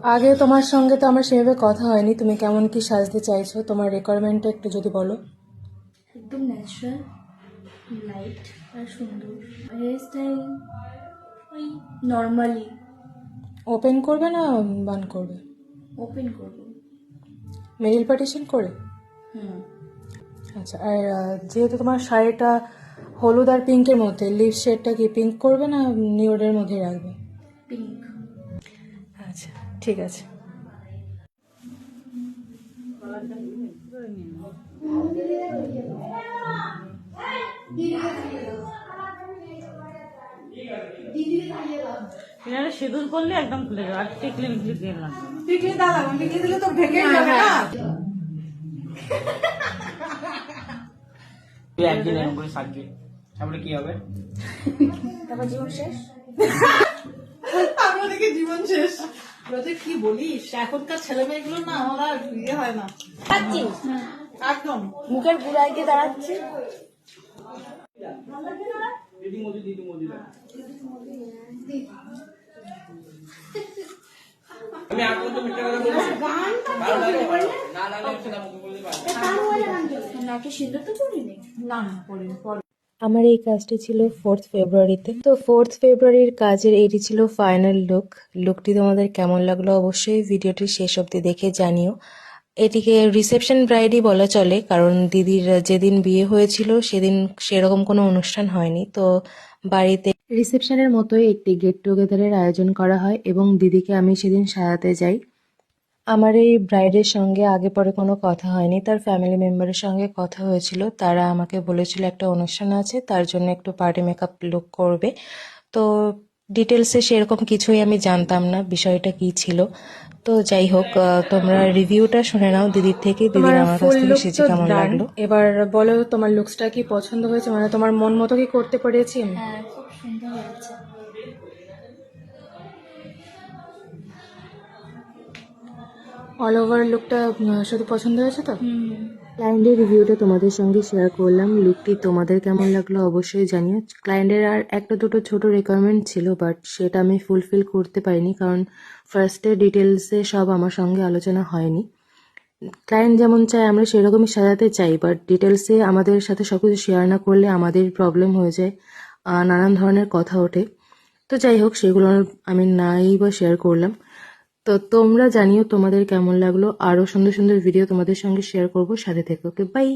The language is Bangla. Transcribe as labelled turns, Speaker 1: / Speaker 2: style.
Speaker 1: আগে তোমার সঙ্গে তো আমার সেভাবে কথা হয়নি, তুমি কেমন কি সাজতে চাইছো, তোমার রিকোয়ারমেন্টটা একটু যদি বলো।
Speaker 2: একদম ন্যাচারাল, লাইট আর সুন্দর। হেয়ার স্টাইল ওই নর্মালি।
Speaker 1: ওপেন করবে না বান করবে?
Speaker 2: ওপেন করবো।
Speaker 1: মিডিল পার্টিশন করে।
Speaker 2: হুম।
Speaker 1: আচ্ছা, আর যেহেতু তোমার শাড়িটা হলুদ আর পিঙ্কের মধ্যে, লিপ শেডটা কি পিঙ্ক করবে না নিউডের মধ্যে রাখবে?
Speaker 2: পিঙ্ক।
Speaker 1: আচ্ছা, ঠিক আছে।
Speaker 3: এখানে সিঁদুর করলে একদম খুলে যাবে, আর টিকলি মিকলি দিয়ে লাগবে না।
Speaker 4: টিকলি দাও, টিকলি দিলে তো ঢেকে যাবে না।
Speaker 5: তুই একদিন এরকম করে সাজবি, তারপরে কি হবে?
Speaker 2: তারপর জীবন শেষ।
Speaker 4: তারপরে কি জীবন শেষ? রোজে কি বলিস, এখনকার ছেলে মেয়েগুলো না আমার আর ইয়ে হয় না একদম।
Speaker 2: মুখের গুড়ায় গিয়ে দাঁড়াচ্ছে।
Speaker 5: আমি আর কোন মিথ্যা কথা বলছি? ভালো লাগে? না না না, সেটা মুখে বলতে পারবো।
Speaker 2: নাকি সিঁদুর তো করিনি।
Speaker 4: না না করিনি, পরে।
Speaker 1: আমার এই কাজটি ছিল 4th ফেব্রুয়ারিতে। তো 4th ফেব্রুয়ারির কাজের এটি ছিল ফাইনাল লুকটি তোমাদের কেমন লাগলো অবশ্যই ভিডিওটি শেষ অবধি দেখে জানিও। এটিকে রিসেপশন ব্রাইডই বলা চলে, কারণ দিদির যেদিন বিয়ে হয়েছিল সেদিন সেরকম কোনো অনুষ্ঠান হয়নি। তো বাড়িতে রিসেপশনের মতোই একটি গেট টুগেদারের আয়োজন করা হয় এবং দিদিকে আমি সেদিন সাজাতে যাই। আমার এই ব্রাইডের সঙ্গে আগে পরে কোনো কথা হয়নি, তার ফ্যামিলি মেম্বারের সঙ্গে কথা হয়েছিল। তারা আমাকে বলেছিল একটা অনুষ্ঠান আছে, তার জন্য একটু পার্টি মেকআপ লুক করবে। তো ডিটেলসে সেরকম কিছুই আমি জানতাম না বিষয়টা কি ছিল। তো যাই হোক, তোমরা রিভিউটা শুনে নাও দিদির থেকে, দিদির আমার কাছ থেকে সেজে কেমন লাগলো। এবার বলো তোমার লুকসটা কি পছন্দ হয়েছে, মানে তোমার মন মতো কি করতে পেরেছি?
Speaker 2: হ্যাঁ, খুব সুন্দর হয়েছে।
Speaker 1: অল ওভার লুকটা শুধু পছন্দ হয়েছে তো?
Speaker 2: হুম।
Speaker 1: ক্লায়েন্টের রিভিউটা তোমাদের সঙ্গে শেয়ার করলাম। লুকটি তোমাদের কেমন লাগলো অবশ্যই জানিও। ক্লায়েন্টের আর একটা দুটো ছোট রিকোয়ারমেন্ট ছিল, বাট সেটা আমি ফুলফিল করতে পারিনি, কারণ ফার্স্টে ডিটেলসে সব আমার সঙ্গে আলোচনা হয়নি। ক্লায়েন্ট যেমন চায় আমরা সেরকমই সাজাতে চাই, বাট ডিটেলসে আমাদের সাথে সব কিছু শেয়ার না করলে আমাদের প্রবলেম হয়ে যায়, নানান ধরনের কথা ওঠে। তো যাই হোক, সেগুলো আমি নাই বা শেয়ার করলাম। তো তোমরা জানিও তোমাদের কেমন লাগলো। আরও সুন্দর সুন্দর ভিডিও তোমাদের সঙ্গে শেয়ার করবো, সাথে থেকো। ওকে, বাই।